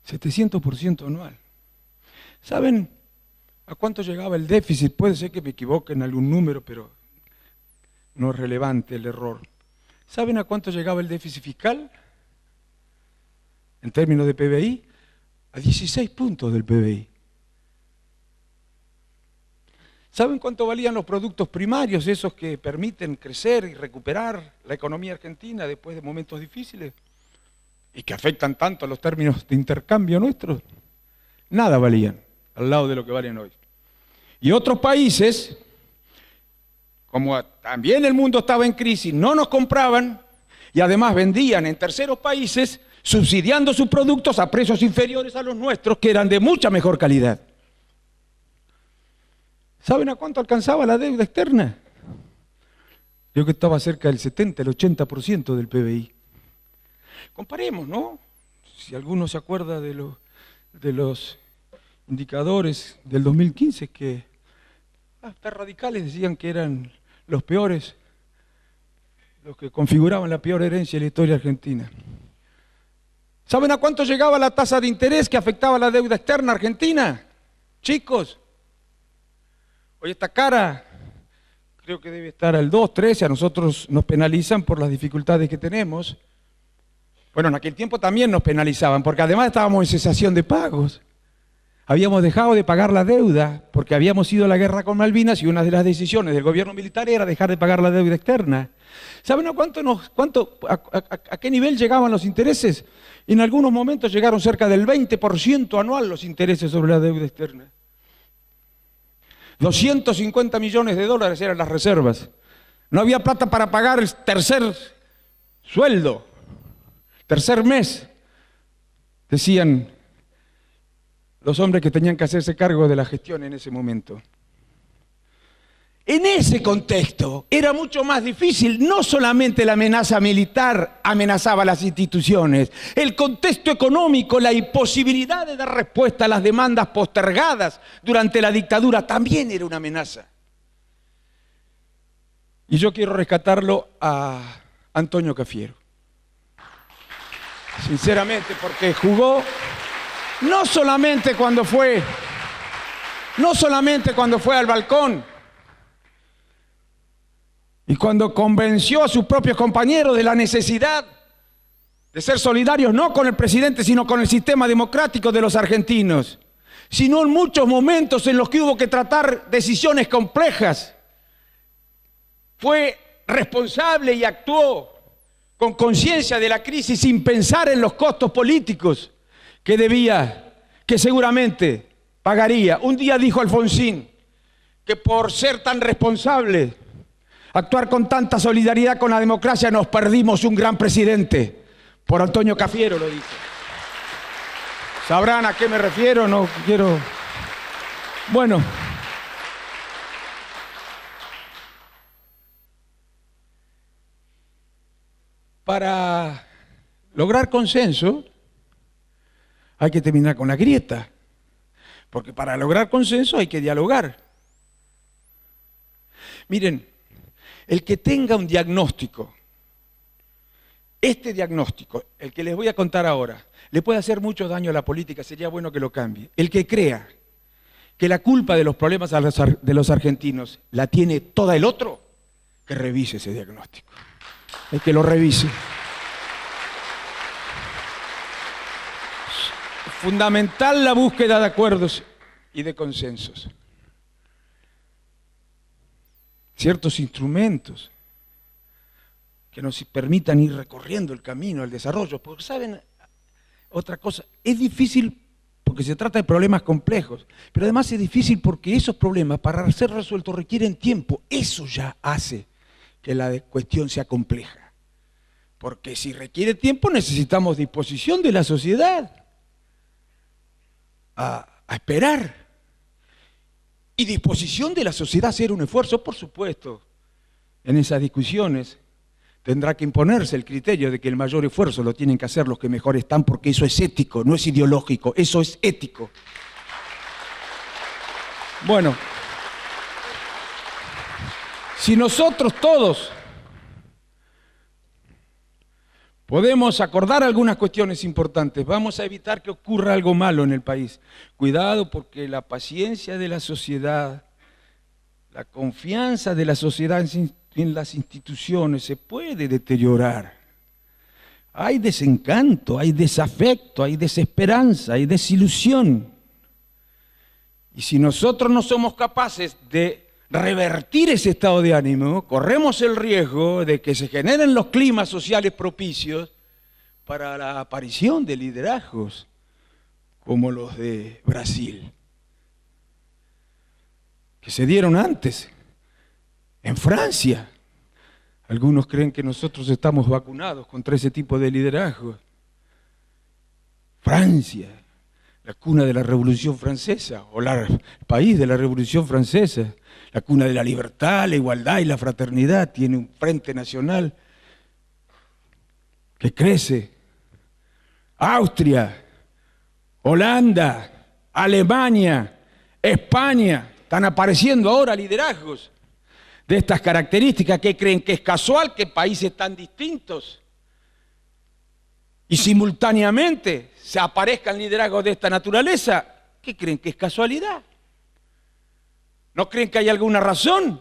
700% anual. ¿Saben a cuánto llegaba el déficit? Puede ser que me equivoque en algún número, pero no es relevante el error. ¿Saben a cuánto llegaba el déficit fiscal? En términos de PBI, a 16 puntos del PBI. ¿Saben cuánto valían los productos primarios, esos que permiten crecer y recuperar la economía argentina después de momentos difíciles y que afectan tanto a los términos de intercambio nuestros? Nada valían al lado de lo que valen hoy. Y otros países, como también el mundo estaba en crisis, no nos compraban y además vendían en terceros países, subsidiando sus productos a precios inferiores a los nuestros, que eran de mucha mejor calidad. ¿Saben a cuánto alcanzaba la deuda externa? Creo que estaba cerca del 70, el 80% del PBI. Comparemos, ¿no? Si alguno se acuerda de los indicadores del 2015, que hasta radicales decían que eran los peores, los que configuraban la peor herencia de la historia argentina. ¿Saben a cuánto llegaba la tasa de interés que afectaba la deuda externa argentina? Chicos, hoy está cara, creo que debe estar al 2,13, a nosotros nos penalizan por las dificultades que tenemos. Bueno, en aquel tiempo también nos penalizaban, porque además estábamos en cesación de pagos. Habíamos dejado de pagar la deuda, porque habíamos ido a la guerra con Malvinas y una de las decisiones del gobierno militar era dejar de pagar la deuda externa. ¿Saben a qué nivel llegaban los intereses? En algunos momentos llegaron cerca del 20% anual los intereses sobre la deuda externa. 250 millones de dólares eran las reservas. No había plata para pagar el tercer sueldo, tercer mes, decían los hombres que tenían que hacerse cargo de la gestión en ese momento. En ese contexto era mucho más difícil, no solamente la amenaza militar amenazaba las instituciones, el contexto económico, la imposibilidad de dar respuesta a las demandas postergadas durante la dictadura también era una amenaza. Y yo quiero rescatarlo a Antonio Cafiero. Sinceramente, porque jugó no solamente cuando fue al balcón, y cuando convenció a sus propios compañeros de la necesidad de ser solidarios no con el presidente, sino con el sistema democrático de los argentinos, sino en muchos momentos en los que hubo que tratar decisiones complejas, fue responsable y actuó con conciencia de la crisis sin pensar en los costos políticos que seguramente pagaría. Un día dijo Alfonsín que por ser tan responsable, actuar con tanta solidaridad con la democracia, nos perdimos un gran presidente. Por Antonio Cafiero lo dice. ¿Sabrán a qué me refiero? No quiero... Bueno. Para lograr consenso hay que terminar con la grieta. Porque para lograr consenso hay que dialogar. Miren, El que tenga un diagnóstico, este diagnóstico, el que les voy a contar ahora, le puede hacer mucho daño a la política, sería bueno que lo cambie. El que crea que la culpa de los problemas de los argentinos la tiene toda el otro, que revise ese diagnóstico. El que lo revise. Fundamental la búsqueda de acuerdos y de consensos. Ciertos instrumentos que nos permitan ir recorriendo el camino al desarrollo. Porque, ¿saben? Otra cosa, es difícil porque se trata de problemas complejos, pero además es difícil porque esos problemas, para ser resueltos, requieren tiempo. Eso ya hace que la cuestión sea compleja. Porque si requiere tiempo, necesitamos disposición de la sociedad a esperar. Y disposición de la sociedad a hacer un esfuerzo, por supuesto. En esas discusiones tendrá que imponerse el criterio de que el mayor esfuerzo lo tienen que hacer los que mejor están, porque eso es ético, no es ideológico, eso es ético. Bueno, si nosotros todos podemos acordar algunas cuestiones importantes, vamos a evitar que ocurra algo malo en el país. Cuidado, porque la paciencia de la sociedad, la confianza de la sociedad en las instituciones se puede deteriorar. Hay desencanto, hay desafecto, hay desesperanza, hay desilusión. Y si nosotros no somos capaces de revertir ese estado de ánimo, corremos el riesgo de que se generen los climas sociales propicios para la aparición de liderazgos como los de Brasil, que se dieron antes, en Francia. Algunos creen que nosotros estamos vacunados contra ese tipo de liderazgo. Francia, la cuna de la Revolución Francesa, o el país de la Revolución Francesa, la cuna de la libertad, la igualdad y la fraternidad, tiene un frente nacional que crece. Austria, Holanda, Alemania, España, están apareciendo ahora liderazgos de estas características. ¿Qué creen? ¿Que es casual que países tan distintos y simultáneamente se aparezcan liderazgos de esta naturaleza? ¿Qué creen? ¿Que es casualidad? ¿No creen que hay alguna razón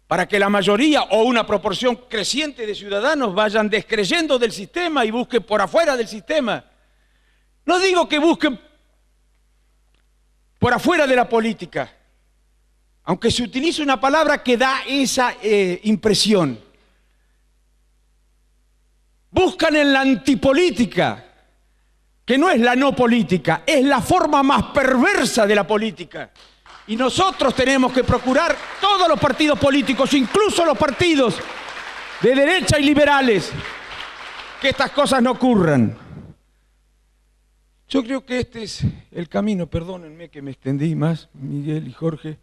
para que la mayoría o una proporción creciente de ciudadanos vayan descreyendo del sistema y busquen por afuera del sistema? No digo que busquen por afuera de la política, aunque se utilice una palabra que da esa impresión. Buscan en la antipolítica, que no es la no política, es la forma más perversa de la política. Y nosotros tenemos que procurar, todos los partidos políticos, incluso los partidos de derecha y liberales, que estas cosas no ocurran. Yo creo que este es el camino, perdónenme que me extendí más, Miguel y Jorge,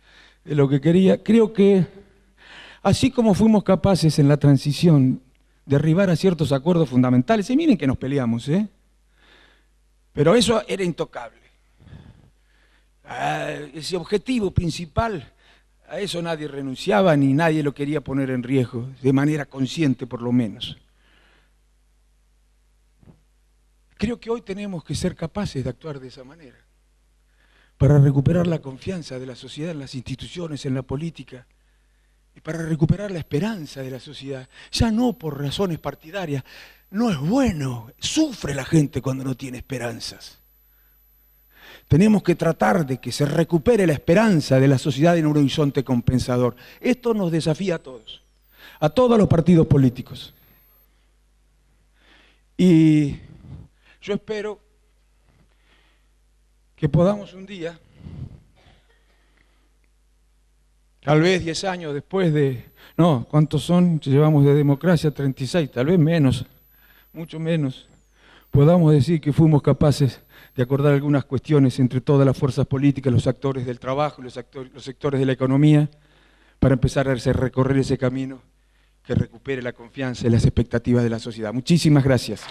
de lo que quería. Creo que así como fuimos capaces en la transición de arribar a ciertos acuerdos fundamentales, y miren que nos peleamos, pero eso era intocable. Ese objetivo principal, a eso nadie renunciaba ni nadie lo quería poner en riesgo, de manera consciente por lo menos. Creo que hoy tenemos que ser capaces de actuar de esa manera, para recuperar la confianza de la sociedad en las instituciones, en la política, y para recuperar la esperanza de la sociedad, ya no por razones partidarias. No es bueno, sufre la gente cuando no tiene esperanzas. Tenemos que tratar de que se recupere la esperanza de la sociedad en un horizonte compensador. Esto nos desafía a todos los partidos políticos. Y yo espero que podamos un día, tal vez 10 años después de, no, ¿cuántos son? Llevamos de democracia 36, tal vez menos, mucho menos, podamos decir que fuimos capaces de acordar algunas cuestiones entre todas las fuerzas políticas, los actores del trabajo, los sectores de la economía, para empezar a recorrer ese camino que recupere la confianza y las expectativas de la sociedad. Muchísimas gracias.